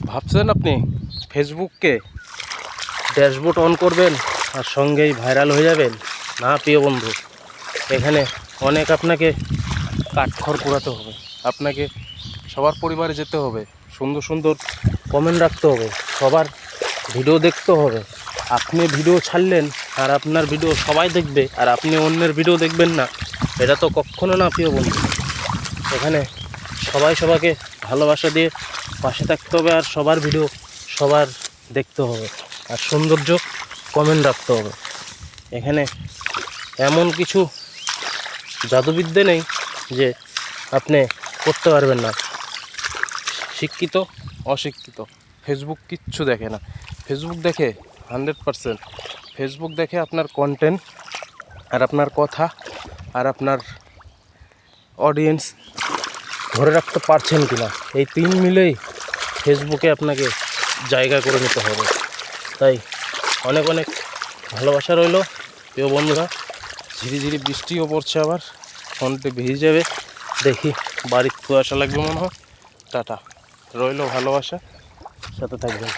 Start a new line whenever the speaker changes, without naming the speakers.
ভাবছেন আপনি ফেসবুককে dashboard on করবেন আর সঙ্গেই ভাইরাল হয়ে যাবেন? না প্রিয় বন্ধু, এখানে অনেক আপনাকে কাঠখড় পোড়াতে হবে। আপনাকে সবার পরিবারে যেতে হবে, সুন্দর সুন্দর কমেন্ট রাখতে হবে, সবার ভিডিও দেখতে হবে। আপনি ভিডিও ছাড়লেন আর আপনার ভিডিও সবাই দেখবে আর আপনি অন্যের ভিডিও দেখবেন না, এটা তো কখনো না প্রিয় বন্ধু। এখানে সবাই সবাইকে ভালোবাসা দিয়ে পাশে থাকতে হবে আর সবার ভিডিও সবার দেখতে হবে আর সৌন্দর্য কমেন্ট রাখতে হবে। এখানে এমন কিছু জাদুবিদ্যা নেই যে আপনি করতে পারবেন না। শিক্ষিত অশিক্ষিত ফেসবুক কিচ্ছু দেখে না। ফেসবুক দেখে 100%, ফেসবুক দেখে আপনার কন্টেন্ট আর আপনার কথা আর আপনার অডিয়েন্স ধরে রাখতে পারছেন কি না, এই তিন মিলেই ফেসবুকে আপনাকে জায়গা করে নিতে হবে। তাই অনেক অনেক ভালোবাসা রইল প্রিয় বন্ধুরা। ঝিরিঝিরি বৃষ্টিও পড়ছে, আবার ফোনটা ভিজে যাবে, দেখি বাড়ির কুয়াশা লাগবে মনে হয়। টাটা, রইল ভালোবাসা, সাথে থাকবেন।